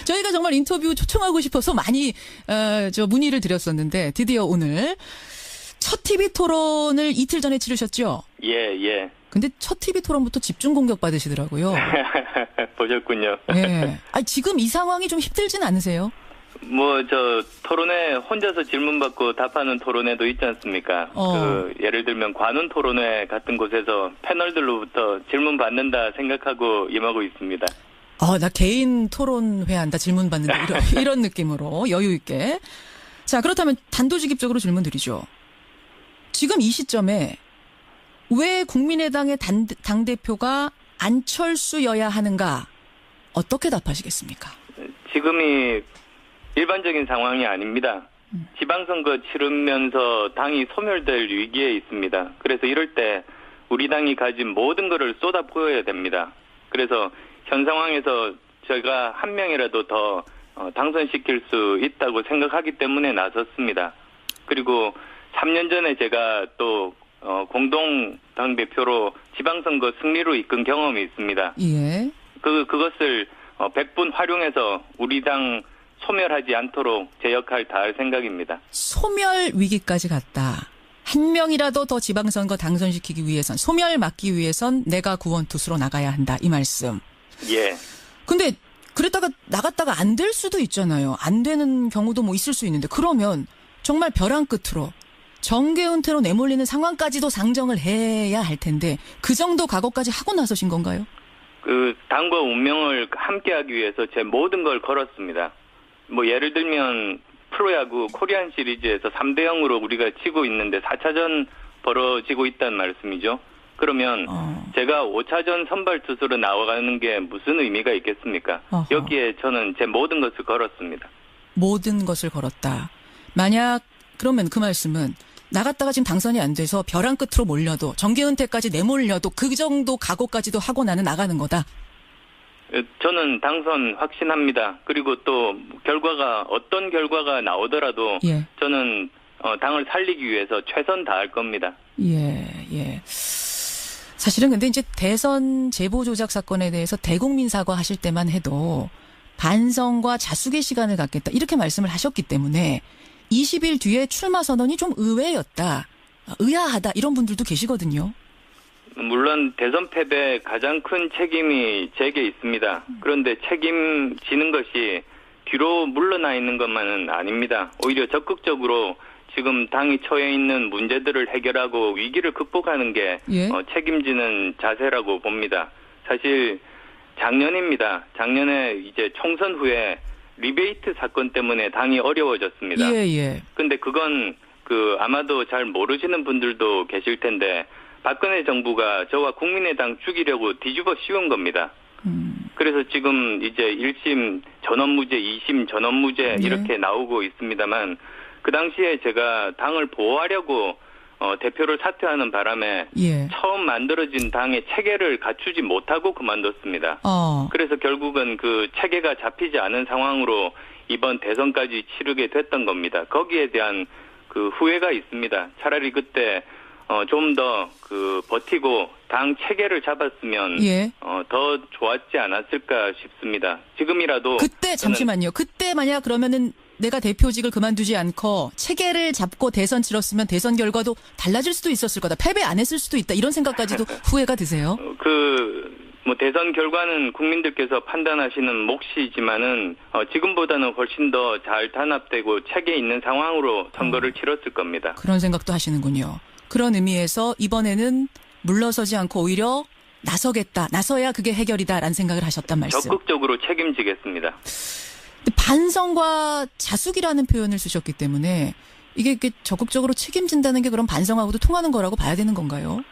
저희가 정말 인터뷰 초청하고 싶어서 많이 문의를 드렸었는데 드디어 오늘 첫 TV 토론을 이틀 전에 치르셨죠? 예. 근데 첫 TV 토론부터 집중 공격 받으시더라고요. 보셨군요. 예. 아니, 지금 이 상황이 좀 힘들진 않으세요? 토론회 혼자서 질문 받고 답하는 토론회도 있지 않습니까? 예를 들면 관훈 토론회 같은 곳에서 패널들로부터 질문 받는다 생각하고 임하고 있습니다. 나 개인 토론회 한다, 질문 받는다, 이런 느낌으로 여유 있게. 자, 그렇다면 단도직입적으로 질문 드리죠. 지금 이 시점에 왜 국민의당의 당대표가 안철수여야 하는가? 어떻게 답하시겠습니까? 지금이 일반적인 상황이 아닙니다. 지방선거 치르면서 당이 소멸될 위기에 있습니다. 그래서 이럴 때 우리 당이 가진 모든 것을 쏟아부어야 됩니다. 그래서 현 상황에서 저희가 한 명이라도 더 당선시킬 수 있다고 생각하기 때문에 나섰습니다. 그리고 3년 전에 제가 또 공동 당대표로 지방선거 승리로 이끈 경험이 있습니다. 예. 그것을 100분 활용해서 우리 당 소멸하지 않도록 제 역할 다할 생각입니다. 소멸 위기까지 갔다. 한 명이라도 더 지방선거 당선시키기 위해선, 소멸 막기 위해선 내가 구원투수로 나가야 한다. 이 말씀. 예. 근데 그랬다가 나갔다가 안 될 수도 있잖아요. 안 되는 경우도 있을 수 있는데 그러면 정말 벼랑 끝으로 정계 은퇴로 내몰리는 상황까지도 상정을 해야 할 텐데 그 정도 각오까지 하고 나서신 건가요? 당과 운명을 함께하기 위해서 제 모든 걸 걸었습니다. 예를 들면 프로야구 코리안 시리즈에서 3대0으로 우리가 치고 있는데 4차전 벌어지고 있다는 말씀이죠. 그러면 제가 5차전 선발 투수로 나와가는 게 무슨 의미가 있겠습니까? 여기에 저는 제 모든 것을 걸었습니다. 모든 것을 걸었다. 만약 그러면 그 말씀은 나갔다가 지금 당선이 안 돼서 벼랑 끝으로 몰려도 정계 은퇴까지 내몰려도 그 정도 각오까지도 하고 나는 나가는 거다. 저는 당선 확신합니다. 그리고 또 어떤 결과가 나오더라도 예. 저는 당을 살리기 위해서 최선 다할 겁니다. 예. 사실은 근데 이제 대선 제보 조작 사건에 대해서 대국민 사과하실 때만 해도 반성과 자숙의 시간을 갖겠다 이렇게 말씀을 하셨기 때문에 20일 뒤에 출마 선언이 좀 의외였다. 의아하다 이런 분들도 계시거든요. 물론 대선 패배에 가장 큰 책임이 제게 있습니다. 그런데 책임지는 것이 뒤로 물러나 있는 것만은 아닙니다. 오히려 적극적으로 지금 당이 처해 있는 문제들을 해결하고 위기를 극복하는 게 책임지는 자세라고 봅니다. 사실 작년입니다. 작년에 이제 총선 후에 리베이트 사건 때문에 당이 어려워졌습니다. 근데 그건 아마도 잘 모르시는 분들도 계실 텐데 박근혜 정부가 저와 국민의당 죽이려고 뒤집어 씌운 겁니다. 그래서 지금 이제 1심 전원무죄, 2심 전원무죄 이렇게 나오고 있습니다만 그 당시에 제가 당을 보호하려고 대표를 사퇴하는 바람에 처음 만들어진 당의 체계를 갖추지 못하고 그만뒀습니다. 그래서 결국은 그 체계가 잡히지 않은 상황으로 이번 대선까지 치르게 됐던 겁니다. 거기에 대한 후회가 있습니다. 차라리 그때 좀 더 버티고 당 체계를 잡았으면 더 좋았지 않았을까 싶습니다. 지금이라도 그때 잠시만요. 그때 만약 그러면은 내가 대표직을 그만두지 않고 체계를 잡고 대선 치렀으면 대선 결과도 달라질 수도 있었을 거다. 패배 안 했을 수도 있다. 이런 생각까지도 후회가 드세요? 대선 결과는 국민들께서 판단하시는 몫이지만은 지금보다는 훨씬 더 잘 단합되고 체계 있는 상황으로 선거를 치렀을 겁니다. 그런 생각도 하시는군요. 그런 의미에서 이번에는 물러서지 않고 오히려 나서겠다. 나서야 그게 해결이다라는 생각을 하셨단 말씀. 적극적으로 책임지겠습니다. 반성과 자숙이라는 표현을 쓰셨기 때문에 이게 적극적으로 책임진다는 게 그럼 반성하고도 통하는 거라고 봐야 되는 건가요?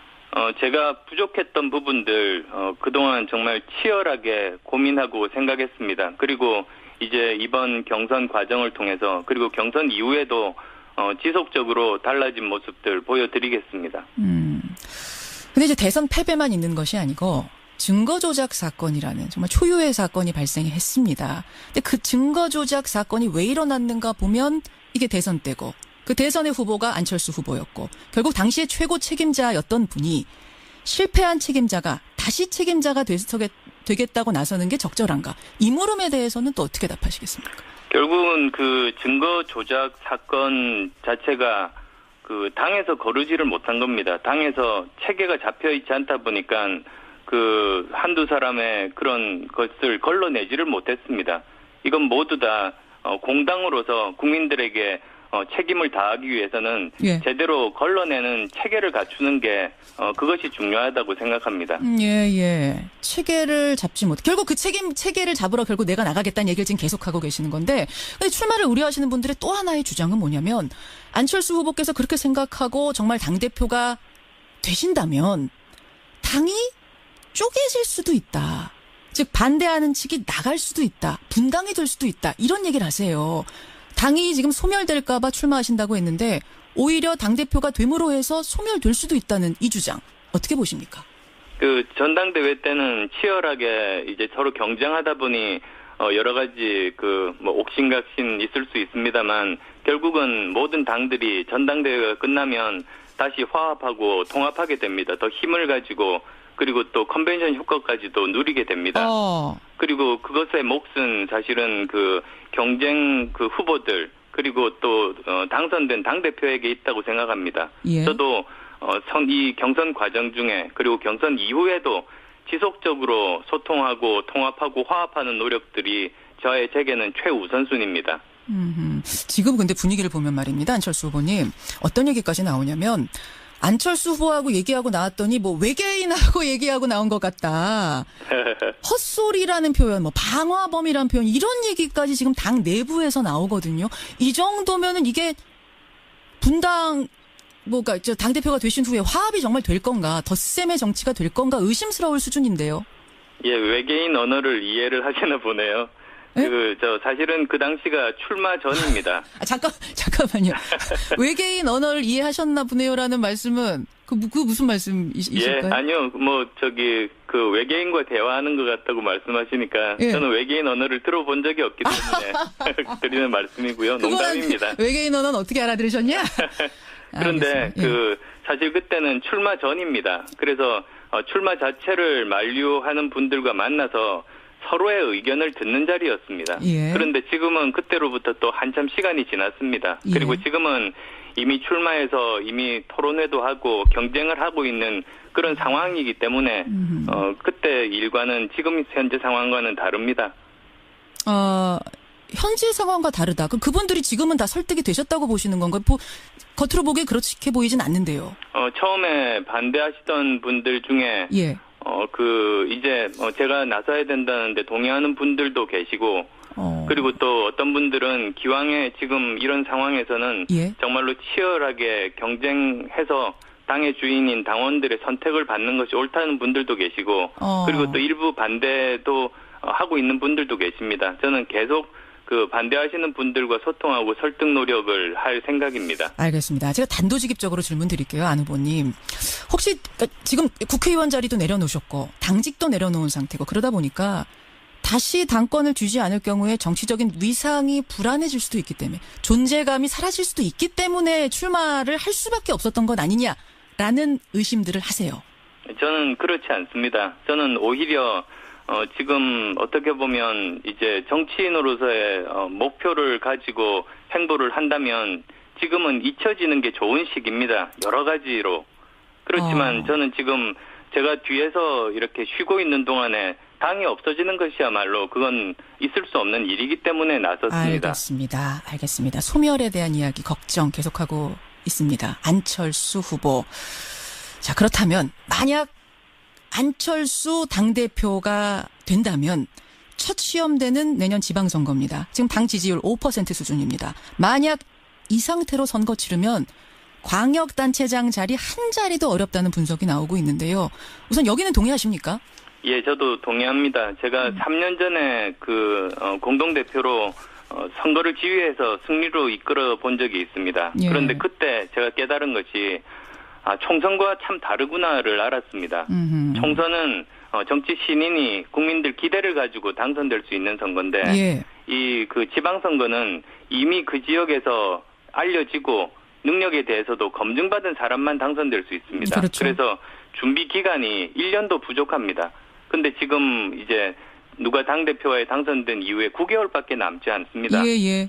제가 부족했던 부분들 그동안 정말 치열하게 고민하고 생각했습니다. 그리고 이제 이번 경선 과정을 통해서 그리고 경선 이후에도 지속적으로 달라진 모습들 보여드리겠습니다. 근데 이제 대선 패배만 있는 것이 아니고 증거 조작 사건이라는 정말 초유의 사건이 발생했습니다. 근데 그 증거 조작 사건이 왜 일어났는가 보면 이게 대선 때고 그 대선의 후보가 안철수 후보였고 결국 당시의 최고 책임자였던 분이 실패한 책임자가 다시 책임자가 되겠다고 나서는 게 적절한가? 이 물음에 대해서는 또 어떻게 답하시겠습니까? 결국은 그 증거 조작 사건 자체가 그 당에서 거르지를 못한 겁니다. 당에서 체계가 잡혀 있지 않다 보니까 그 한두 사람의 그런 것을 걸러내지를 못했습니다. 이건 모두 다 공당으로서 국민들에게 책임을 다하기 위해서는 예. 제대로 걸러내는 체계를 갖추는 게 그것이 중요하다고 생각합니다. 예. 체계를 잡지 못. 결국 그 체계를 잡으러 결국 내가 나가겠다는 얘기를 지금 계속하고 계시는 건데, 근데 출마를 우려하시는 분들의 또 하나의 주장은 뭐냐면, 안철수 후보께서 그렇게 생각하고 정말 당대표가 되신다면 당이 쪼개질 수도 있다. 즉 반대하는 측이 나갈 수도 있다. 분당이 될 수도 있다. 이런 얘기를 하세요. 당이 지금 소멸될까 봐 출마하신다고 했는데 오히려 당대표가 됨으로 해서 소멸될 수도 있다는 이 주장. 어떻게 보십니까? 그 전당대회 때는 치열하게 이제 서로 경쟁하다 보니 여러 가지 뭐 옥신각신 있을 수 있습니다만 결국은 모든 당들이 전당대회가 끝나면 다시 화합하고 통합하게 됩니다. 더 힘을 가지고 그리고 또 컨벤션 효과까지도 누리게 됩니다. 그리고 그것의 몫은 사실은 그 경쟁 그 후보들 그리고 또 당선된 당대표에게 있다고 생각합니다. 예. 저도 이 경선 과정 중에 그리고 경선 이후에도 지속적으로 소통하고 통합하고 화합하는 노력들이 제게는 최우선순위입니다. 지금 근데 분위기를 보면 말입니다. 안철수 후보님. 어떤 얘기까지 나오냐면 안철수 후보하고 얘기하고 나왔더니 뭐 외계인하고 얘기하고 나온 것 같다. 헛소리라는 표현, 뭐 방화범이라는 표현 이런 얘기까지 지금 당 내부에서 나오거든요. 이 정도면은 이게 분당 뭐가 당 대표가 되신 후에 화합이 정말 될 건가, 덧셈의 정치가 될 건가 의심스러울 수준인데요. 예, 외계인 언어를 이해를 하시나 보네요. 에? 사실은 그 당시가 출마 전입니다. 잠깐만요. 외계인 언어를 이해하셨나 보네요라는 말씀은 그 무슨 말씀이실까요? 예, 아니요. 그 외계인과 대화하는 것 같다고 말씀하시니까 예. 저는 외계인 언어를 들어본 적이 없기 때문에 드리는 말씀이고요. 농담입니다. 외계인 언어는 어떻게 알아들으셨냐? 그런데 예. 사실 그때는 출마 전입니다. 그래서 출마 자체를 만류하는 분들과 만나서 서로의 의견을 듣는 자리였습니다. 예. 그런데 지금은 그때로부터 또 한참 시간이 지났습니다. 예. 그리고 지금은 이미 출마해서 이미 토론회도 하고 경쟁을 하고 있는 그런 상황이기 때문에 그때 일과는 지금 현재 상황과는 다릅니다. 현재 상황과 다르다. 그럼 그분들이 지금은 다 설득이 되셨다고 보시는 건가요? 겉으로 보기에 그렇게 보이진 않는데요. 처음에 반대하시던 분들 중에 예. 이제 제가 나서야 된다는데 동의하는 분들도 계시고 그리고 또 어떤 분들은 기왕에 지금 이런 상황에서는 예. 정말로 치열하게 경쟁해서 당의 주인인 당원들의 선택을 받는 것이 옳다는 분들도 계시고 그리고 또 일부 반대도 하고 있는 분들도 계십니다. 저는 계속 그 반대하시는 분들과 소통하고 설득 노력을 할 생각입니다. 알겠습니다. 제가 단도직입적으로 질문 드릴게요. 안 후보님. 혹시 지금 국회의원 자리도 내려놓으셨고 당직도 내려놓은 상태고 그러다 보니까 다시 당권을 쥐지 않을 경우에 정치적인 위상이 불안해질 수도 있기 때문에 존재감이 사라질 수도 있기 때문에 출마를 할 수밖에 없었던 것 아니냐라는 의심들을 하세요. 저는 그렇지 않습니다. 저는 오히려 지금 어떻게 보면 이제 정치인으로서의 목표를 가지고 행보를 한다면 지금은 잊혀지는 게 좋은 시기입니다. 여러 가지로. 그렇지만 저는 지금 제가 뒤에서 이렇게 쉬고 있는 동안에 당이 없어지는 것이야말로 그건 있을 수 없는 일이기 때문에 나섰습니다. 알겠습니다. 소멸에 대한 이야기 걱정 계속하고 있습니다. 안철수 후보. 자, 그렇다면 만약 안철수 당대표가 된다면 첫 시험대는 내년 지방선거입니다. 지금 당 지지율 5% 수준입니다. 만약 이 상태로 선거 치르면 광역단체장 자리 한 자리도 어렵다는 분석이 나오고 있는데요. 우선 여기는 동의하십니까? 예, 저도 동의합니다. 제가 3년 전에 공동대표로 선거를 지휘해서 승리로 이끌어 본 적이 있습니다. 예. 그런데 그때 제가 깨달은 것이 총선과 참 다르구나를 알았습니다. 총선은 정치 신인이 국민들 기대를 가지고 당선될 수 있는 선거인데 예. 그 지방선거는 이미 그 지역에서 알려지고 능력에 대해서도 검증받은 사람만 당선될 수 있습니다. 그렇죠. 그래서 준비 기간이 1년도 부족합니다. 근데 지금 이제 누가 당대표에 당선된 이후에 9개월밖에 남지 않습니다. 예.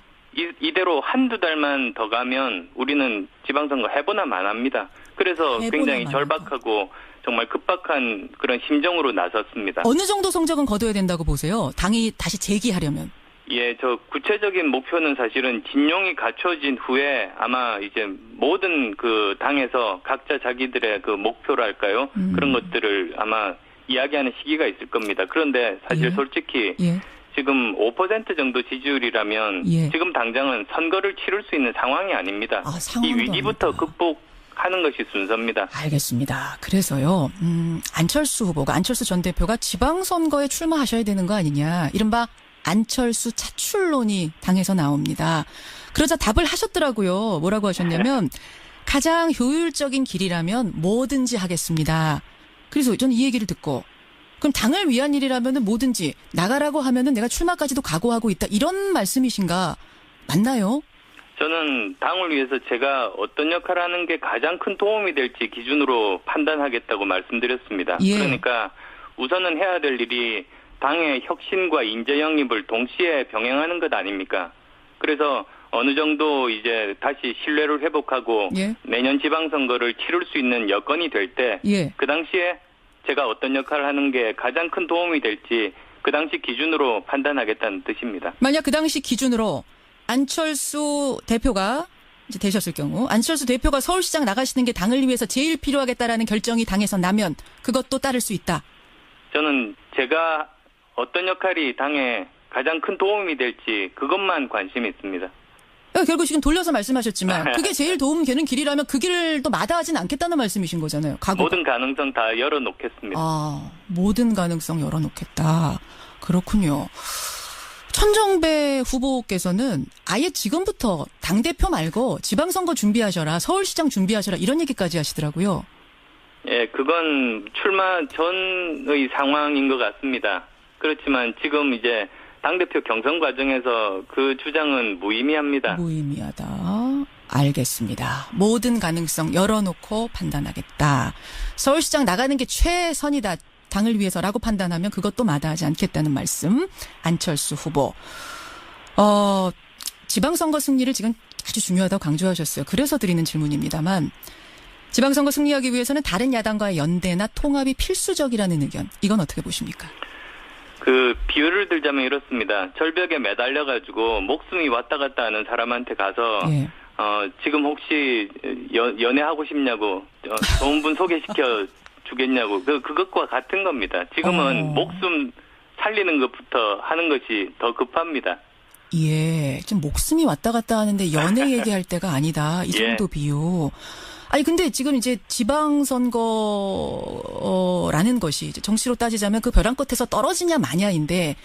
이대로 한두 달만 더 가면 우리는 지방선거 해보나 마나합니다. 그래서 굉장히 절박하고 정말 급박한 그런 심정으로 나섰습니다. 어느 정도 성적은 거둬야 된다고 보세요? 당이 다시 재기하려면. 예, 저 구체적인 목표는 사실은 진용이 갖춰진 후에 아마 이제 모든 그 당에서 각자 자기들의 그 목표랄까요? 그런 것들을 아마 이야기하는 시기가 있을 겁니다. 그런데 사실 솔직히 지금 5% 정도 지지율이라면 지금 당장은 선거를 치를 수 있는 상황이 아닙니다. 이 위기부터 극복하는 것이 순서입니다. 알겠습니다. 그래서요. 안철수 전 대표가 지방선거에 출마하셔야 되는 거 아니냐. 이른바 안철수 차출론이 당에서 나옵니다. 그러자 답을 하셨더라고요. 뭐라고 하셨냐면 가장 효율적인 길이라면 뭐든지 하겠습니다. 그래서 저는 이 얘기를 듣고 그럼 당을 위한 일이라면 뭐든지 나가라고 하면은 내가 출마까지도 각오하고 있다. 이런 말씀이신가? 맞나요? 저는 당을 위해서 제가 어떤 역할을 하는 게 가장 큰 도움이 될지 기준으로 판단하겠다고 말씀드렸습니다. 그러니까 우선은 해야 될 일이 당의 혁신과 인재 영입을 동시에 병행하는 것 아닙니까? 그래서 어느 정도 이제 다시 신뢰를 회복하고 내년 지방선거를 치를 수 있는 여건이 될 때 그 당시에 제가 어떤 역할을 하는 게 가장 큰 도움이 될지 그 당시 기준으로 판단하겠다는 뜻입니다. 만약 그 당시 기준으로 안철수 대표가 이제 되셨을 경우 안철수 대표가 서울시장 나가시는 게 당을 위해서 제일 필요하겠다라는 결정이 당에서 나면 그것도 따를 수 있다. 저는 제가 어떤 역할이 당에 가장 큰 도움이 될지 그것만 관심이 있습니다. 결국 지금 돌려서 말씀하셨지만 그게 제일 도움 되는 길이라면 그 길을 또 마다하진 않겠다는 말씀이신 거잖아요. 각오가. 모든 가능성 다 열어놓겠습니다. 모든 가능성 열어놓겠다. 그렇군요. 천정배 후보께서는 아예 지금부터 당대표 말고 지방선거 준비하셔라, 서울시장 준비하셔라 이런 얘기까지 하시더라고요. 예, 그건 출마 전의 상황인 것 같습니다. 그렇지만 지금 이제 당대표 경선 과정에서 그 주장은 무의미합니다. 무의미하다. 알겠습니다. 모든 가능성 열어놓고 판단하겠다. 서울시장 나가는 게 최선이다. 당을 위해서라고 판단하면 그것도 마다하지 않겠다는 말씀. 안철수 후보. 지방선거 승리를 지금 아주 중요하다고 강조하셨어요. 그래서 드리는 질문입니다만 지방선거 승리하기 위해서는 다른 야당과의 연대나 통합이 필수적이라는 의견. 이건 어떻게 보십니까? 그 비유를 들자면 이렇습니다. 절벽에 매달려가지고 목숨이 왔다 갔다 하는 사람한테 가서 지금 혹시 연애하고 싶냐고 좋은 분 소개시켜 주겠냐고 그것과 같은 겁니다. 지금은 목숨 살리는 것부터 하는 것이 더 급합니다. 예, 지금 목숨이 왔다 갔다 하는데 연애 얘기할 때가 아니다. 이 정도 비유. 아니 근데 지금 이제 지방선거라는 것이 이제 정치로 따지자면 그 벼랑 끝에서 떨어지냐 마냐인데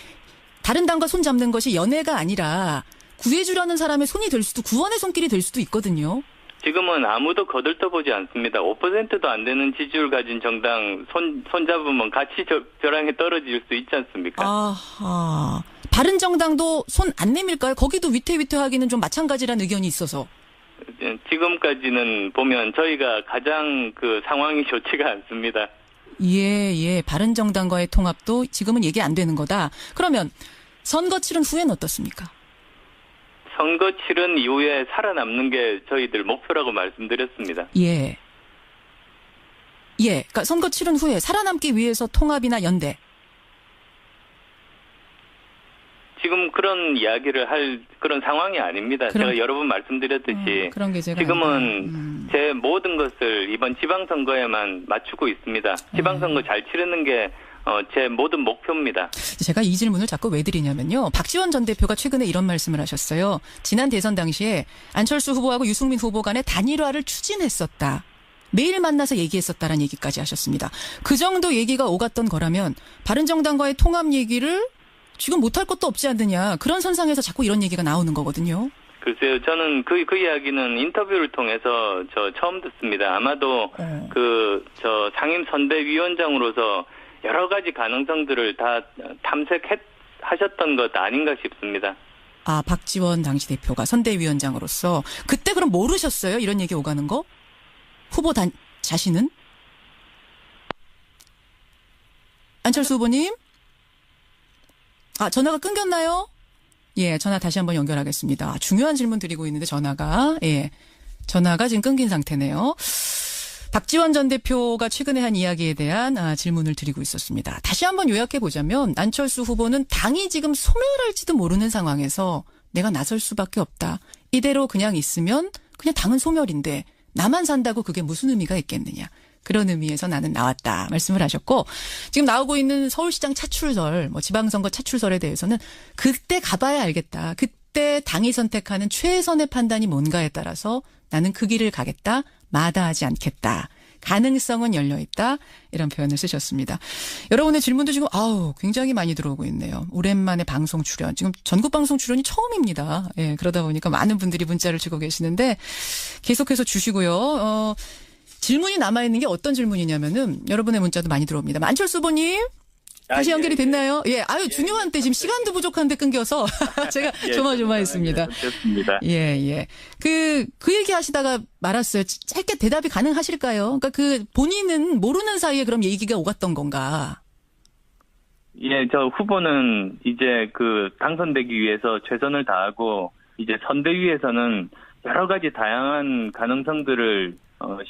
다른 당과 손 잡는 것이 연애가 아니라 구해주려는 사람의 손이 될 수도 구원의 손길이 될 수도 있거든요. 지금은 아무도 거들떠보지 않습니다. 5%도 안 되는 지지율 가진 정당 손 잡으면 같이 벼랑에 떨어질 수 있지 않습니까? 아하. 바른정당도 손 안 내밀까요? 거기도 위태위태하기는 좀 마찬가지라는 의견이 있어서. 지금까지는 보면 저희가 가장 그 상황이 좋지가 않습니다. 예. 바른정당과의 통합도 지금은 얘기 안 되는 거다. 그러면 선거 치른 후에는 어떻습니까? 선거 치른 이후에 살아남는 게 저희들 목표라고 말씀드렸습니다. 예. 그러니까 선거 치른 후에 살아남기 위해서 통합이나 연대. 지금 그런 이야기를 할 그런 상황이 아닙니다. 제가 여러 번 말씀드렸듯이 그런 게 제가 지금은 제 모든 것을 이번 지방선거에만 맞추고 있습니다. 지방선거 잘 치르는 게 제 모든 목표입니다. 제가 이 질문을 자꾸 왜 드리냐면요. 박지원 전 대표가 최근에 이런 말씀을 하셨어요. 지난 대선 당시에 안철수 후보하고 유승민 후보 간의 단일화를 추진했었다. 매일 만나서 얘기했었다라는 얘기까지 하셨습니다. 그 정도 얘기가 오갔던 거라면 바른정당과의 통합 얘기를 지금 못할 것도 없지 않느냐. 그런 선상에서 자꾸 이런 얘기가 나오는 거거든요. 글쎄요. 저는 그 이야기는 인터뷰를 통해서 처음 듣습니다. 아마도 상임 선대위원장으로서 여러 가지 가능성들을 다 탐색하셨던 것 아닌가 싶습니다. 박지원 당시 대표가 선대위원장으로서 그때 그럼 모르셨어요? 이런 얘기 오가는 거? 후보 자신은? 안철수 후보님? 전화가 끊겼나요? 예, 전화 다시 한번 연결하겠습니다. 중요한 질문 드리고 있는데 전화가 지금 끊긴 상태네요. 박지원 전 대표가 최근에 한 이야기에 대한 질문을 드리고 있었습니다. 다시 한번 요약해 보자면 안철수 후보는 당이 지금 소멸할지도 모르는 상황에서 내가 나설 수밖에 없다. 이대로 그냥 있으면 그냥 당은 소멸인데 나만 산다고 그게 무슨 의미가 있겠느냐. 그런 의미에서 나는 나왔다 말씀을 하셨고 지금 나오고 있는 서울시장 차출설, 지방선거 차출설에 대해서는 그때 가봐야 알겠다. 그때 당이 선택하는 최선의 판단이 뭔가에 따라서 나는 그 길을 가겠다. 마다하지 않겠다. 가능성은 열려있다. 이런 표현을 쓰셨습니다. 여러분의 질문도 지금 굉장히 많이 들어오고 있네요. 오랜만에 방송 출연. 지금 전국 방송 출연이 처음입니다. 예, 그러다 보니까 많은 분들이 문자를 주고 계시는데 계속해서 주시고요. 질문이 남아있는 게 어떤 질문이냐면은 여러분의 문자도 많이 들어옵니다. 안철수 후보님. 다시 연결이 됐나요? 예, 중요한 때 지금 시간도 부족한데 끊겨서 제가 조마조마했습니다. 됐습니다. 예. 그 얘기 하시다가 말았어요. 짧게 대답이 가능하실까요? 그러니까 본인은 모르는 사이에 그럼 얘기가 오갔던 건가? 예, 저 후보는 이제 당선되기 위해서 최선을 다하고 이제 선대위에서는 여러 가지 다양한 가능성들을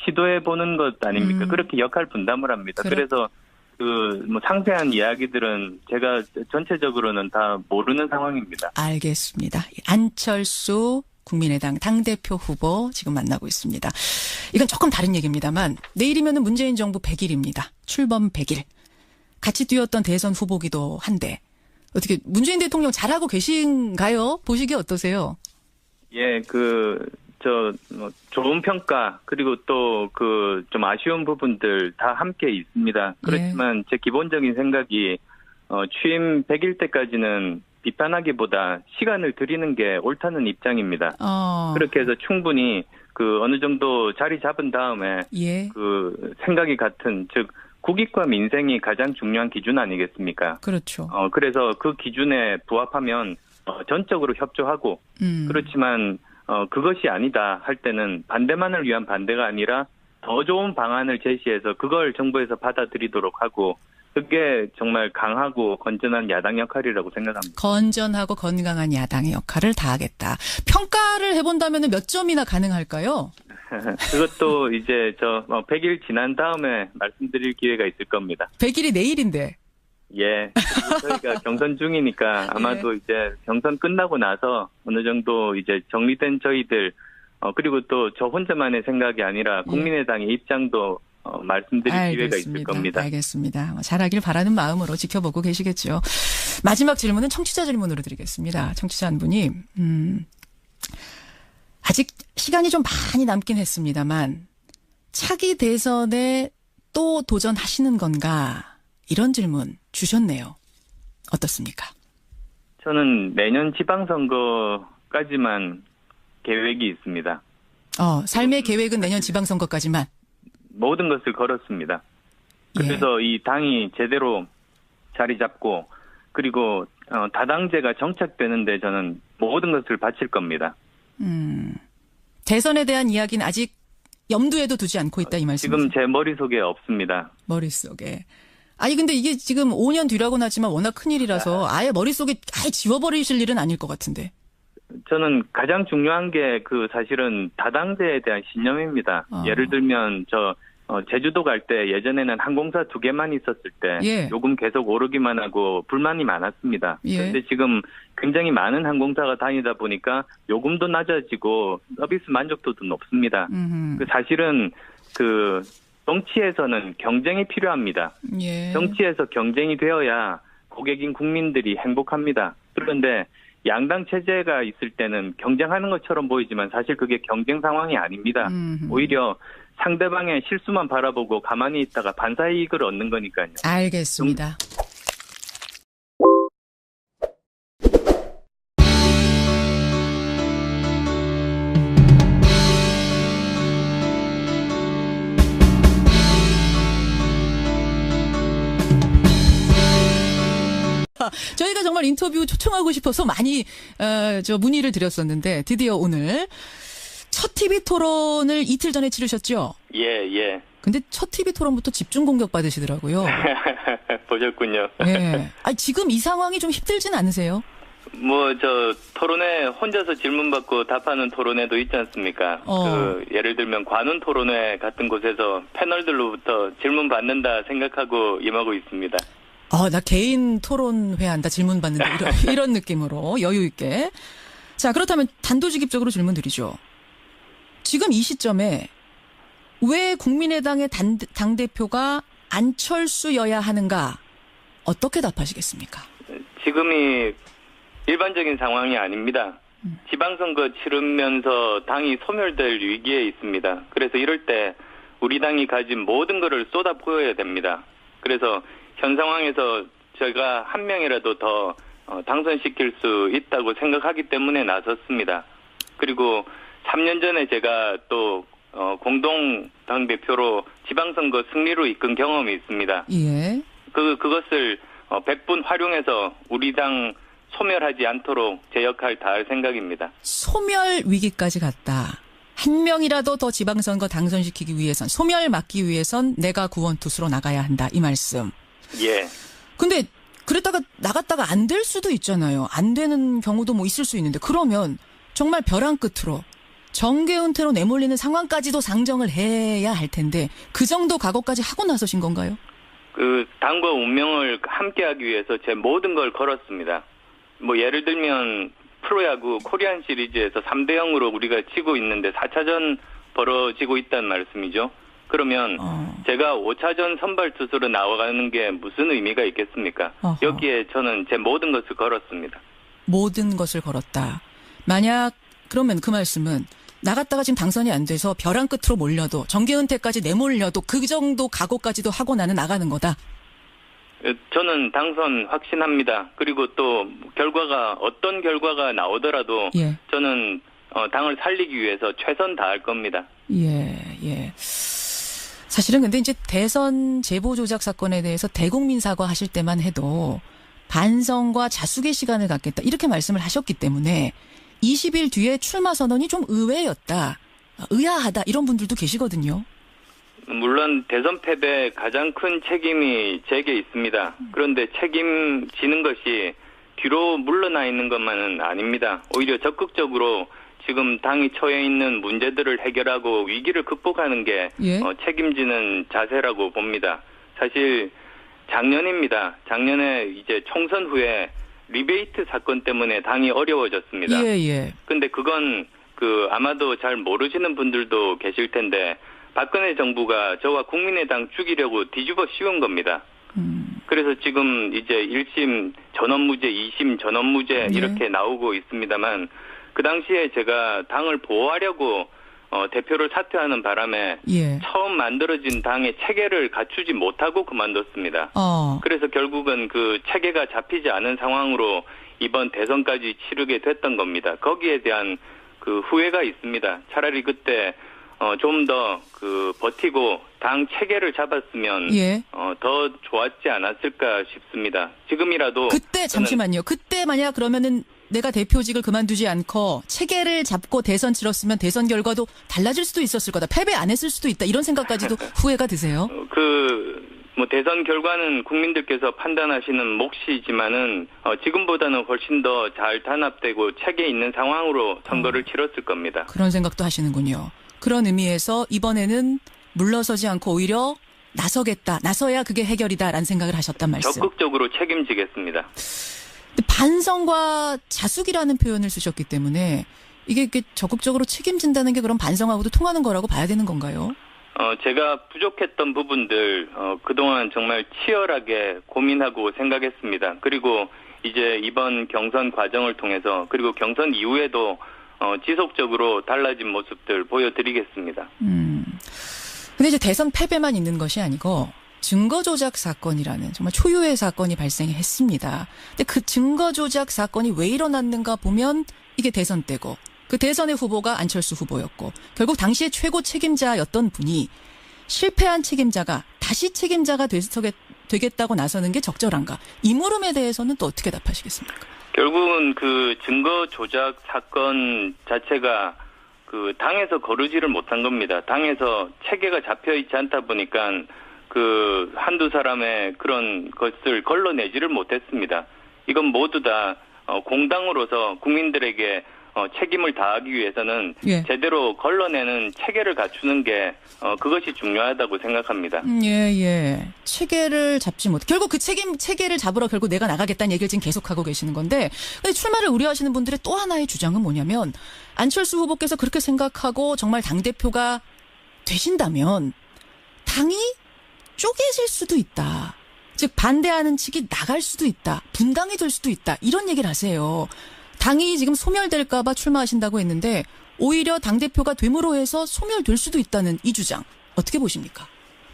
시도해 보는 것 아닙니까? 그렇게 역할 분담을 합니다. 그래서 상세한 이야기들은 제가 전체적으로는 다 모르는 상황입니다. 알겠습니다. 안철수 국민의당 당대표 후보 지금 만나고 있습니다. 이건 조금 다른 얘기입니다만 내일이면은 문재인 정부 100일입니다. 출범 100일. 같이 뛰었던 대선 후보기도 한데 어떻게 문재인 대통령 잘하고 계신가요? 보시기 어떠세요? 예, 좋은 평가, 그리고 또 좀 아쉬운 부분들 다 함께 있습니다. 그렇지만 제 기본적인 생각이, 취임 100일 때까지는 비판하기보다 시간을 드리는 게 옳다는 입장입니다. 그렇게 해서 충분히 어느 정도 자리 잡은 다음에, 생각이 같은, 즉, 국익과 민생이 가장 중요한 기준 아니겠습니까? 그렇죠. 그래서 그 기준에 부합하면, 전적으로 협조하고, 그렇지만, 그것이 아니다 할 때는 반대만을 위한 반대가 아니라 더 좋은 방안을 제시해서 그걸 정부에서 받아들이도록 하고 그게 정말 강하고 건전한 야당 역할이라고 생각합니다. 건전하고 건강한 야당의 역할을 다하겠다. 평가를 해본다면 몇 점이나 가능할까요? 그것도 이제 100일 지난 다음에 말씀드릴 기회가 있을 겁니다. 100일이 내일인데. 예. 저희가 경선 중이니까 아마도 이제 경선 끝나고 나서 어느 정도 이제 정리된 저희들, 그리고 또 저 혼자만의 생각이 아니라 국민의당의 입장도 말씀드릴 기회가 있을 겁니다. 알겠습니다. 잘하길 바라는 마음으로 지켜보고 계시겠죠. 마지막 질문은 청취자 질문으로 드리겠습니다. 청취자 한 분이, 아직 시간이 좀 많이 남긴 했습니다만, 차기 대선에 또 도전하시는 건가? 이런 질문 주셨네요. 어떻습니까? 저는 내년 지방선거까지만 계획이 있습니다. 삶의 계획은 내년 지방선거까지만? 모든 것을 걸었습니다. 그래서 이 당이 제대로 자리 잡고 그리고 다당제가 정착되는데 저는 모든 것을 바칠 겁니다. 대선에 대한 이야기는 아직 염두에도 두지 않고 있다 이 말씀이세요? 지금 제 머릿속에 없습니다. 머릿속에. 근데 이게 지금 5년 뒤라고는 하지만 워낙 큰일이라서 아예 머릿속에 아예 지워버리실 일은 아닐 것 같은데. 저는 가장 중요한 게 사실은 다당제에 대한 신념입니다. 예를 들면 제주도 갈 때 예전에는 항공사 2개만 있었을 때 요금 계속 오르기만 하고 불만이 많았습니다. 그런데 지금 굉장히 많은 항공사가 다니다 보니까 요금도 낮아지고 서비스 만족도도 높습니다. 사실은 정치에서는 경쟁이 필요합니다. 정치에서 경쟁이 되어야 고객인 국민들이 행복합니다. 그런데 양당 체제가 있을 때는 경쟁하는 것처럼 보이지만 사실 그게 경쟁 상황이 아닙니다. 오히려 상대방의 실수만 바라보고 가만히 있다가 반사이익을 얻는 거니까요. 알겠습니다. 저희가 정말 인터뷰 초청하고 싶어서 많이 문의를 드렸었는데 드디어 오늘 첫 TV 토론을 이틀 전에 치르셨죠? 예. 근데 첫 TV 토론부터 집중 공격 받으시더라고요. 보셨군요. 예. 아니, 지금 이 상황이 좀 힘들진 않으세요? 토론회 혼자서 질문 받고 답하는 토론회도 있지 않습니까? 예를 들면 관훈 토론회 같은 곳에서 패널들로부터 질문 받는다 생각하고 임하고 있습니다. 나 개인 토론회 한다, 질문 받는다, 이런 느낌으로 여유 있게. 자, 그렇다면 단도직입적으로 질문 드리죠. 지금 이 시점에 왜 국민의당의 당대표가 안철수여야 하는가? 어떻게 답하시겠습니까? 지금이 일반적인 상황이 아닙니다. 지방선거 치르면서 당이 소멸될 위기에 있습니다. 그래서 이럴 때 우리 당이 가진 모든 것을 쏟아부어야 됩니다. 그래서 현 상황에서 제가 한 명이라도 더 당선시킬 수 있다고 생각하기 때문에 나섰습니다. 그리고 3년 전에 제가 또 공동 당대표로 지방선거 승리로 이끈 경험이 있습니다. 예. 그것을 100분 활용해서 우리 당 소멸하지 않도록 제 역할 다할 생각입니다. 소멸 위기까지 갔다. 한 명이라도 더 지방선거 당선시키기 위해선, 소멸 막기 위해선 내가 구원투수로 나가야 한다. 이 말씀. 예. 근데 그랬다가 나갔다가 안 될 수도 있잖아요. 안 되는 경우도 뭐 있을 수 있는데, 그러면 정말 벼랑 끝으로 정계 은퇴로 내몰리는 상황까지도 상정을 해야 할 텐데, 그 정도 각오까지 하고 나서신 건가요? 당과 운명을 함께하기 위해서 제 모든 걸 걸었습니다. 예를 들면 프로야구 코리안 시리즈에서 3대0으로 우리가 치고 있는데 4차전 벌어지고 있다는 말씀이죠. 그러면 제가 5차전 선발 투수로 나와가는 게 무슨 의미가 있겠습니까? 어허. 여기에 저는 제 모든 것을 걸었습니다. 모든 것을 걸었다. 만약 그러면 그 말씀은 나갔다가 지금 당선이 안 돼서 벼랑 끝으로 몰려도, 정계 은퇴까지 내몰려도 그 정도 각오까지도 하고 나는 나가는 거다. 저는 당선 확신합니다. 그리고 또 어떤 결과가 나오더라도 예. 저는 당을 살리기 위해서 최선 다할 겁니다. 예. 사실은 근데 이제 대선 제보 조작 사건에 대해서 대국민 사과하실 때만 해도 반성과 자숙의 시간을 갖겠다, 이렇게 말씀을 하셨기 때문에 20일 뒤에 출마 선언이 좀 의외였다, 의아하다, 이런 분들도 계시거든요. 물론 대선 패배에 가장 큰 책임이 제게 있습니다. 그런데 책임지는 것이 뒤로 물러나 있는 것만은 아닙니다. 오히려 적극적으로 지금 당이 처해 있는 문제들을 해결하고 위기를 극복하는 게 예. 책임지는 자세라고 봅니다. 사실 작년입니다. 작년에 이제 총선 후에 리베이트 사건 때문에 당이 어려워졌습니다. 예. 근데 그건 아마도 잘 모르시는 분들도 계실 텐데, 박근혜 정부가 저와 국민의당 죽이려고 뒤집어 씌운 겁니다. 그래서 지금 이제 1심 전원무죄, 2심 전원무죄 이렇게 나오고 있습니다만, 그 당시에 제가 당을 보호하려고 대표를 사퇴하는 바람에 처음 만들어진 당의 체계를 갖추지 못하고 그만뒀습니다. 그래서 결국은 그 체계가 잡히지 않은 상황으로 이번 대선까지 치르게 됐던 겁니다. 거기에 대한 그 후회가 있습니다. 차라리 그때 좀 더 버티고 당 체계를 잡았으면 더 좋았지 않았을까 싶습니다. 지금이라도 그때 잠시만요. 그때 만약 그러면은 내가 대표직을 그만두지 않고 체계를 잡고 대선 치렀으면 대선 결과도 달라질 수도 있었을 거다, 패배 안 했을 수도 있다, 이런 생각까지도 후회가 드세요? 대선 결과는 국민들께서 판단하시는 몫이지만은 지금보다는 훨씬 더 잘 단합되고 체계 있는 상황으로 선거를 치렀을 겁니다. 그런 생각도 하시는군요. 그런 의미에서 이번에는 물러서지 않고 오히려 나서겠다, 나서야 그게 해결이다라는 생각을 하셨단 말씀. 적극적으로 책임지겠습니다. 반성과 자숙이라는 표현을 쓰셨기 때문에 이게 적극적으로 책임진다는 게 그럼 반성하고도 통하는 거라고 봐야 되는 건가요? 제가 부족했던 부분들 그동안 정말 치열하게 고민하고 생각했습니다. 그리고 이제 이번 경선 과정을 통해서, 그리고 경선 이후에도 지속적으로 달라진 모습들 보여드리겠습니다. 근데 이제 대선 패배만 있는 것이 아니고 증거 조작 사건이라는 정말 초유의 사건이 발생했습니다. 근데 그 증거 조작 사건이 왜 일어났는가 보면 이게 대선 때고, 그 대선의 후보가 안철수 후보였고, 결국 당시의 최고 책임자였던 분이 실패한 책임자가 다시 책임자가 되겠다고 나서는 게 적절한가? 이 물음에 대해서는 또 어떻게 답하시겠습니까? 결국은 그 증거 조작 사건 자체가 그 당에서 거르지를 못한 겁니다. 당에서 체계가 잡혀 있지 않다 보니까 그 한두 사람의 그런 것을 걸러내지를 못했습니다. 이건 모두 다 공당으로서 국민들에게 책임을 다하기 위해서는 예. 제대로 걸러내는 체계를 갖추는 게 그것이 중요하다고 생각합니다. 예. 체계를 잡지 못. 결국 그 체계를 잡으러 결국 내가 나가겠다는 얘기를 지금 계속하고 계시는 건데, 근데 출마를 우려하시는 분들의 또 하나의 주장은 뭐냐면, 안철수 후보께서 그렇게 생각하고 정말 당대표가 되신다면 당이 쪼개질 수도 있다. 즉 반대하는 측이 나갈 수도 있다. 분당이 될 수도 있다. 이런 얘기를 하세요. 당이 지금 소멸될까 봐 출마하신다고 했는데 오히려 당대표가 됨으로 해서 소멸될 수도 있다는 이 주장. 어떻게 보십니까?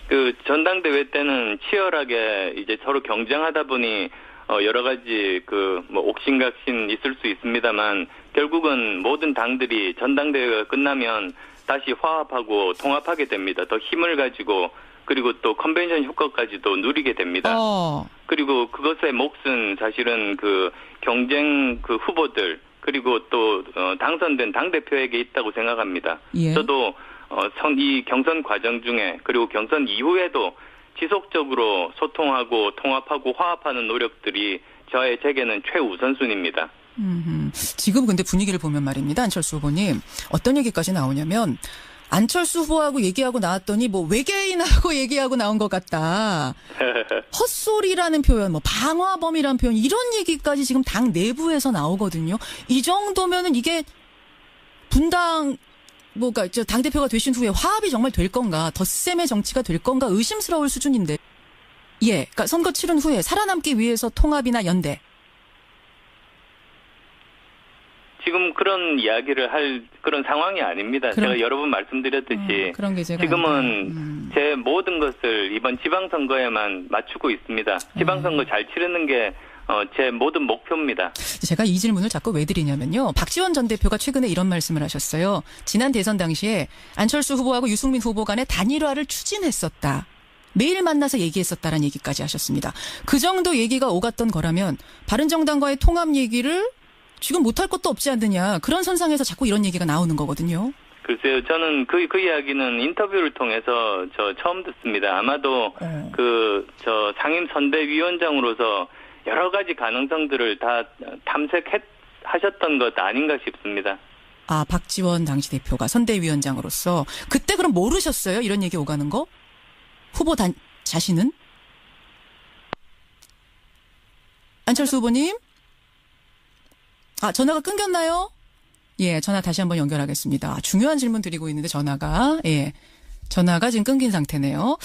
그 전당대회 때는 치열하게 이제 서로 경쟁하다 보니 여러 가지 뭐 옥신각신 있을 수 있습니다만 결국은 모든 당들이 전당대회가 끝나면 다시 화합하고 통합하게 됩니다. 더 힘을 가지고 그리고 또 컨벤션 효과까지도 누리게 됩니다. 그리고 그것의 몫은 사실은 그 경쟁 그 후보들 그리고 또 당선된 당대표에게 있다고 생각합니다. 예. 저도 이 경선 과정 중에 그리고 경선 이후에도 지속적으로 소통하고 통합하고 화합하는 노력들이 제게는 최우선순위입니다. 지금 근데 분위기를 보면 말입니다. 안철수 후보님. 어떤 얘기까지 나오냐면 안철수 후보하고 얘기하고 나왔더니 뭐 외계인하고 얘기하고 나온 것 같다. 헛소리라는 표현, 뭐 방화범이라는 표현 이런 얘기까지 지금 당 내부에서 나오거든요. 이 정도면은 이게 분당 뭐가 당 대표가 되신 후에 화합이 정말 될 건가, 덧셈의 정치가 될 건가 의심스러울 수준인데. 예, 그러니까 선거 치른 후에 살아남기 위해서 통합이나 연대. 지금 그런 이야기를 할 그런 상황이 아닙니다. 제가 여러 번 말씀드렸듯이 그런 게 제가 지금은 제 모든 것을 이번 지방선거에만 맞추고 있습니다. 지방선거 잘 치르는 게 제 모든 목표입니다. 제가 이 질문을 자꾸 왜 드리냐면요. 박지원 전 대표가 최근에 이런 말씀을 하셨어요. 지난 대선 당시에 안철수 후보하고 유승민 후보 간의 단일화를 추진했었다. 매일 만나서 얘기했었다라는 얘기까지 하셨습니다. 그 정도 얘기가 오갔던 거라면 바른정당과의 통합 얘기를 지금 못할 것도 없지 않느냐. 그런 선상에서 자꾸 이런 얘기가 나오는 거거든요. 글쎄요. 저는 그 이야기는 인터뷰를 통해서 처음 듣습니다. 아마도 상임 선대위원장으로서 여러 가지 가능성들을 다 탐색하셨던 것 아닌가 싶습니다. 아, 박지원 당시 대표가 선대위원장으로서 그때 그럼 모르셨어요? 이런 얘기 오가는 거? 후보 자신은? 안철수 후보님? 아, 전화가 끊겼나요? 예, 전화 다시 한번 연결하겠습니다. 중요한 질문 드리고 있는데 전화가 지금 끊긴 상태네요.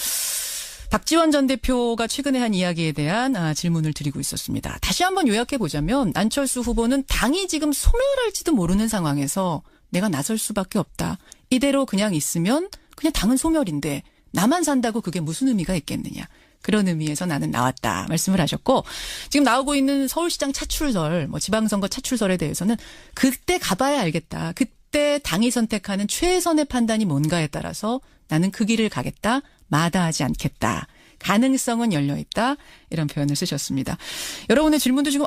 박지원 전 대표가 최근에 한 이야기에 대한 질문을 드리고 있었습니다. 다시 한번 요약해 보자면 안철수 후보는 당이 지금 소멸할지도 모르는 상황에서 내가 나설 수밖에 없다. 이대로 그냥 있으면 그냥 당은 소멸인데 나만 산다고 그게 무슨 의미가 있겠느냐. 그런 의미에서 나는 나왔다 말씀을 하셨고, 지금 나오고 있는 서울시장 차출설, 지방선거 차출설에 대해서는 그때 가봐야 알겠다. 그때 당이 선택하는 최선의 판단이 뭔가에 따라서 나는 그 길을 가겠다. 마다하지 않겠다. 가능성은 열려있다. 이런 표현을 쓰셨습니다. 여러분의 질문도 지금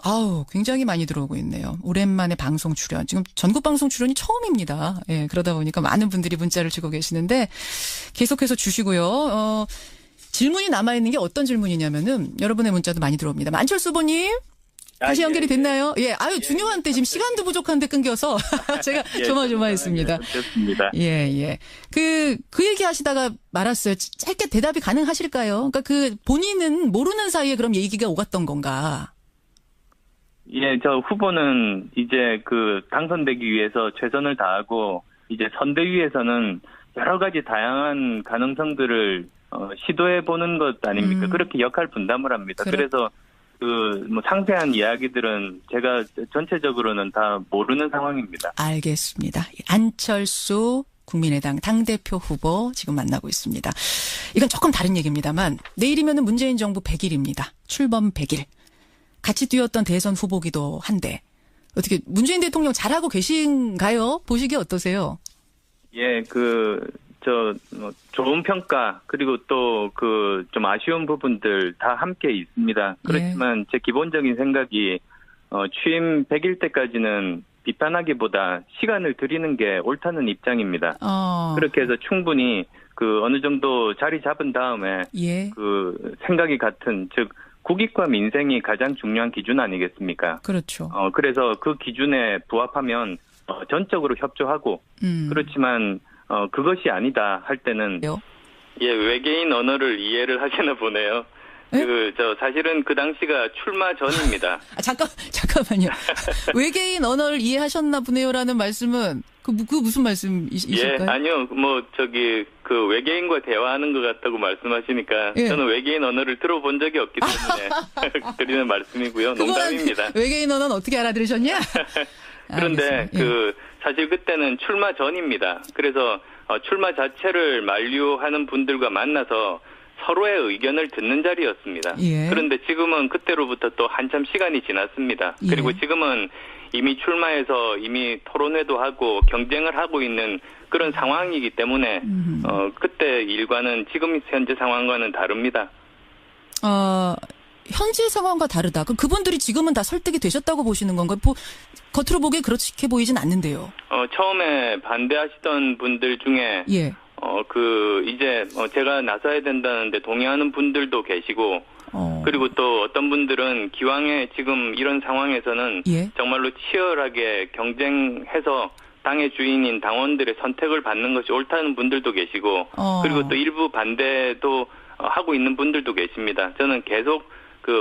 굉장히 많이 들어오고 있네요. 오랜만에 방송 출연. 지금 전국 방송 출연이 처음입니다. 예, 그러다 보니까 많은 분들이 문자를 주고 계시는데 계속해서 주시고요. 질문이 남아있는 게 어떤 질문이냐면은 여러분의 문자도 많이 들어옵니다. 안철수 후보님. 다시 연결이 됐나요? 예, 중요한 때 지금 시간도 부족한데 끊겨서 제가 조마조마했습니다. 좋습니다. 예. 그 얘기 하시다가 말았어요. 짧게 대답이 가능하실까요? 그러니까 본인은 모르는 사이에 그럼 얘기가 오갔던 건가? 예, 저 후보는 이제 당선되기 위해서 최선을 다하고 이제 선대위에서는 여러 가지 다양한 가능성들을 시도해 보는 것 아닙니까? 그렇게 역할 분담을 합니다. 그래서 상세한 이야기들은 제가 전체적으로는 다 모르는 상황입니다. 알겠습니다. 안철수 국민의당 당대표 후보 지금 만나고 있습니다. 이건 조금 다른 얘기입니다만 내일이면은 문재인 정부 100일입니다. 출범 100일. 같이 뛰었던 대선 후보기도 한데 어떻게 문재인 대통령 잘하고 계신가요? 보시기에 어떠세요? 예, 좋은 평가, 그리고 또 좀 아쉬운 부분들 다 함께 있습니다. 그렇지만 제 기본적인 생각이 취임 100일 때까지는 비판하기보다 시간을 드리는 게 옳다는 입장입니다. 그렇게 해서 충분히 어느 정도 자리 잡은 다음에 예. 생각이 같은, 즉 국익과 민생이 가장 중요한 기준 아니겠습니까? 그렇죠. 그래서 그 기준에 부합하면 전적으로 협조하고, 그렇지만 그것이 아니다 할 때는 예, 외계인 언어를 이해를 하시나 보네요. 네? 사실은 그 당시가 출마 전입니다. 잠깐만요. 외계인 언어를 이해하셨나 보네요라는 말씀은 그 무슨 말씀이실까요? 예, 아니요. 그 외계인과 대화하는 것 같다고 말씀하시니까 예. 저는 외계인 언어를 들어본 적이 없기 때문에 드리는 말씀이고요. 농담입니다. 외계인 언어는 어떻게 알아들으셨냐? 그런데 예. 사실 그때는 출마 전입니다. 그래서 출마 자체를 만류하는 분들과 만나서 서로의 의견을 듣는 자리였습니다. 예. 그런데 지금은 그때로부터 또 한참 시간이 지났습니다. 예. 그리고 지금은 이미 출마해서 이미 토론회도 하고 경쟁을 하고 있는 그런 상황이기 때문에 그때 일과는 지금 현재 상황과는 다릅니다. 현재 상황과 다르다. 그럼 그분들이 지금은 다 설득이 되셨다고 보시는 건가요? 겉으로 보기에 그렇게 보이진 않는데요. 처음에 반대하시던 분들 중에 예. 이제 제가 나서야 된다는데 동의하는 분들도 계시고, 그리고 또 어떤 분들은 기왕에 지금 이런 상황에서는 예. 정말로 치열하게 경쟁해서 당의 주인인 당원들의 선택을 받는 것이 옳다는 분들도 계시고, 그리고 또 일부 반대도 하고 있는 분들도 계십니다. 저는 계속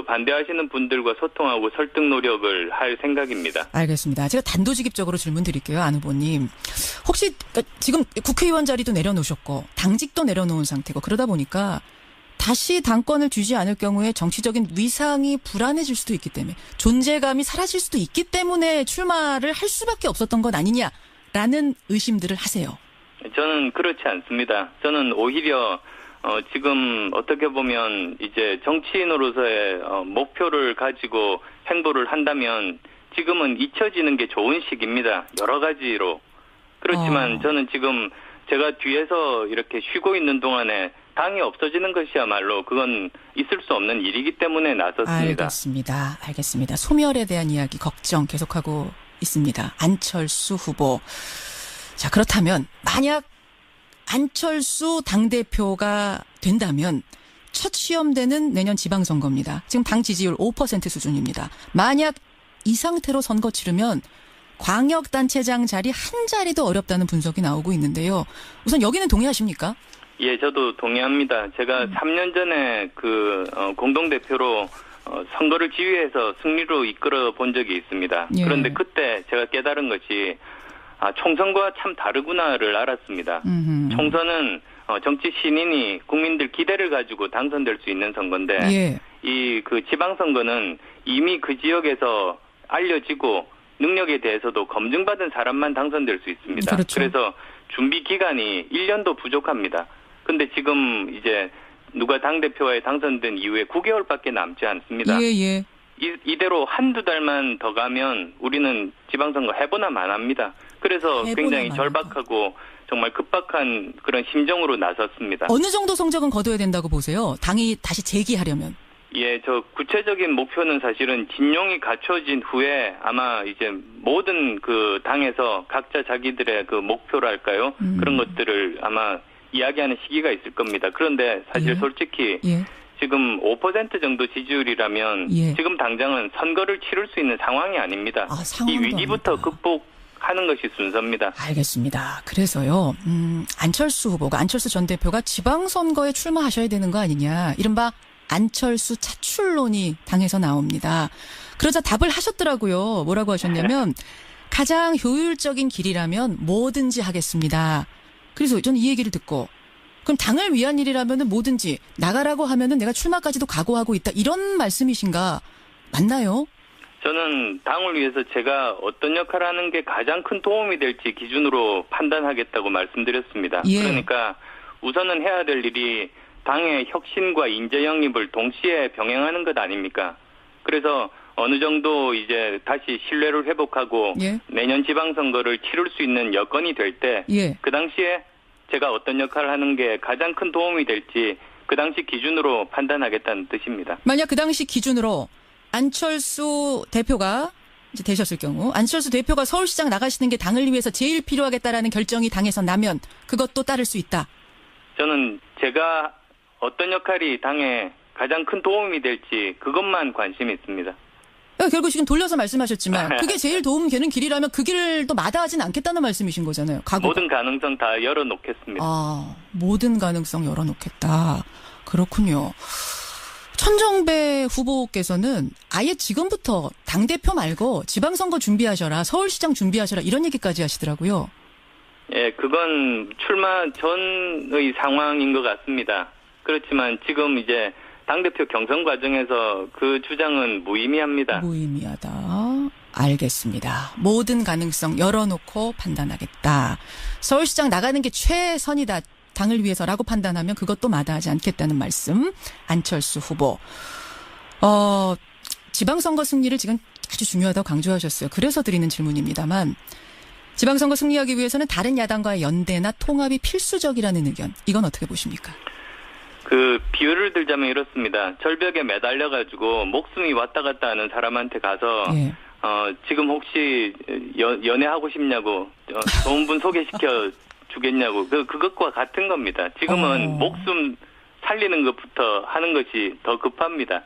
반대하시는 분들과 소통하고 설득 노력을 할 생각입니다. 알겠습니다. 제가 단도직입적으로 질문 드릴게요, 안 후보님. 혹시 지금 국회의원 자리도 내려놓으셨고 당직도 내려놓은 상태고 그러다 보니까 다시 당권을 쥐지 않을 경우에 정치적인 위상이 불안해질 수도 있기 때문에 존재감이 사라질 수도 있기 때문에 출마를 할 수밖에 없었던 것 아니냐라는 의심들을 하세요. 저는 그렇지 않습니다. 저는 오히려 지금 어떻게 보면 이제 정치인으로서의 목표를 가지고 행보를 한다면 지금은 잊혀지는 게 좋은 시기입니다. 여러 가지로. 그렇지만 저는 지금 제가 뒤에서 이렇게 쉬고 있는 동안에 당이 없어지는 것이야말로 그건 있을 수 없는 일이기 때문에 나섰습니다. 알겠습니다. 소멸에 대한 이야기, 걱정 계속하고 있습니다. 안철수 후보. 자, 그렇다면 만약 안철수 당대표가 된다면 첫 시험대는 내년 지방선거입니다. 지금 당 지지율 5% 수준입니다. 만약 이 상태로 선거 치르면 광역단체장 자리 한 자리도 어렵다는 분석이 나오고 있는데요. 우선 여기는 동의하십니까? 예, 저도 동의합니다. 제가 3년 전에 공동대표로 선거를 지휘해서 승리로 이끌어 본 적이 있습니다. 예. 그런데 그때 제가 깨달은 것이 총선과 참 다르구나를 알았습니다. 총선은 정치 신인이 국민들 기대를 가지고 당선될 수 있는 선거인데 예. 지방선거는 이미 그 지역에서 알려지고 능력에 대해서도 검증받은 사람만 당선될 수 있습니다. 그렇죠. 그래서 준비 기간이 1년도 부족합니다. 근데 지금 이제 누가 당대표에 당선된 이후에 9개월밖에 남지 않습니다. 예. 이대로 한두 달만 더 가면 우리는 지방선거 해보나 마나합니다. 그래서 굉장히 절박하고 정말 급박한 그런 심정으로 나섰습니다. 어느 정도 성적은 거둬야 된다고 보세요? 당이 다시 재기하려면. 예, 구체적인 목표는 사실은 진용이 갖춰진 후에 아마 이제 모든 당에서 각자 자기들의 목표랄까요? 그런 것들을 아마 이야기하는 시기가 있을 겁니다. 그런데 사실 솔직히 지금 5% 정도 지지율이라면 지금 당장은 선거를 치를 수 있는 상황이 아닙니다. 이 위기부터 극복하는 것이 순서입니다. 알겠습니다. 그래서요, 안철수 전 대표가 지방선거에 출마하셔야 되는 거 아니냐. 이른바 안철수 차출론이 당에서 나옵니다. 그러자 답을 하셨더라고요. 뭐라고 하셨냐면 가장 효율적인 길이라면 뭐든지 하겠습니다. 그래서 저는 이 얘기를 듣고 그럼 당을 위한 일이라면 뭐든지 나가라고 하면은 내가 출마까지도 각오하고 있다. 이런 말씀이신가? 맞나요? 저는 당을 위해서 제가 어떤 역할을 하는 게 가장 큰 도움이 될지 기준으로 판단하겠다고 말씀드렸습니다. 예. 그러니까 우선은 해야 될 일이 당의 혁신과 인재 영입을 동시에 병행하는 것 아닙니까? 그래서 어느 정도 이제 다시 신뢰를 회복하고 내년 지방선거를 치를 수 있는 여건이 될 때 그 당시에 제가 어떤 역할을 하는 게 가장 큰 도움이 될지 그 당시 기준으로 판단하겠다는 뜻입니다. 만약 그 당시 기준으로 안철수 대표가 이제 되셨을 경우 안철수 대표가 서울시장 나가시는 게 당을 위해서 제일 필요하겠다라는 결정이 당에서 나면 그것도 따를 수 있다. 저는 제가 어떤 역할이 당에 가장 큰 도움이 될지 그것만 관심이 있습니다. 결국 지금 돌려서 말씀하셨지만 그게 제일 도움 되는 길이라면 그 길을 또 마다하진 않겠다는 말씀이신 거잖아요. 각오가. 모든 가능성 다 열어놓겠습니다. 모든 가능성 열어놓겠다. 그렇군요. 천정배 후보께서는 아예 지금부터 당대표 말고 지방선거 준비하셔라, 서울시장 준비하셔라 이런 얘기까지 하시더라고요. 예, 그건 출마 전의 상황인 것 같습니다. 그렇지만 지금 이제 당대표 경선 과정에서 그 주장은 무의미합니다. 무의미하다. 알겠습니다. 모든 가능성 열어놓고 판단하겠다. 서울시장 나가는 게 최선이다. 당을 위해서라고 판단하면 그것도 마다하지 않겠다는 말씀. 안철수 후보. 지방선거 승리를 지금 아주 중요하다고 강조하셨어요. 그래서 드리는 질문입니다만 지방선거 승리하기 위해서는 다른 야당과의 연대나 통합이 필수적이라는 의견. 이건 어떻게 보십니까? 그 비유를 들자면 이렇습니다. 절벽에 매달려가지고 목숨이 왔다 갔다 하는 사람한테 가서 예. 지금 혹시 연애하고 싶냐고 좋은 분 소개시켜 주겠냐고 그것과 같은 겁니다. 지금은 목숨 살리는 것부터 하는 것이 더 급합니다.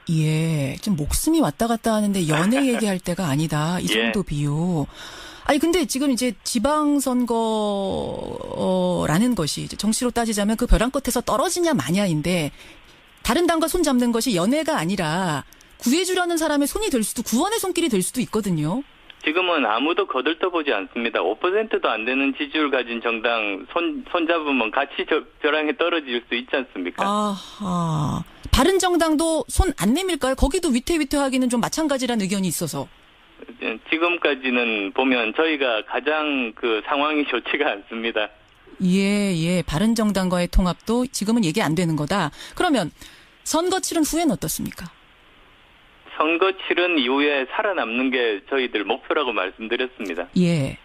예, 지금 목숨이 왔다 갔다 하는데 연애 얘기할 때가 아니다. 이 정도 예. 비유. 아니 근데 지금 이제 지방선거라는 것이 이제 정치로 따지자면 그 벼랑 끝에서 떨어지냐 마냐인데 다른 당과 손 잡는 것이 연애가 아니라 구해주려는 사람의 손이 될 수도 구원의 손길이 될 수도 있거든요. 지금은 아무도 거들떠보지 않습니다. 5%도 안 되는 지지율 가진 정당 손 잡으면 같이 벼랑에 떨어질 수 있지 않습니까? 아하. 바른정당도 손 안 내밀까요? 거기도 위태위태하기는 좀 마찬가지라는 의견이 있어서. 지금까지는 보면 저희가 가장 그 상황이 좋지가 않습니다. 예. 바른정당과의 통합도 지금은 얘기 안 되는 거다. 그러면 선거 치른 후에는 어떻습니까? 선거 치른 이후에 살아남는 게 저희들 목표라고 말씀드렸습니다. 예.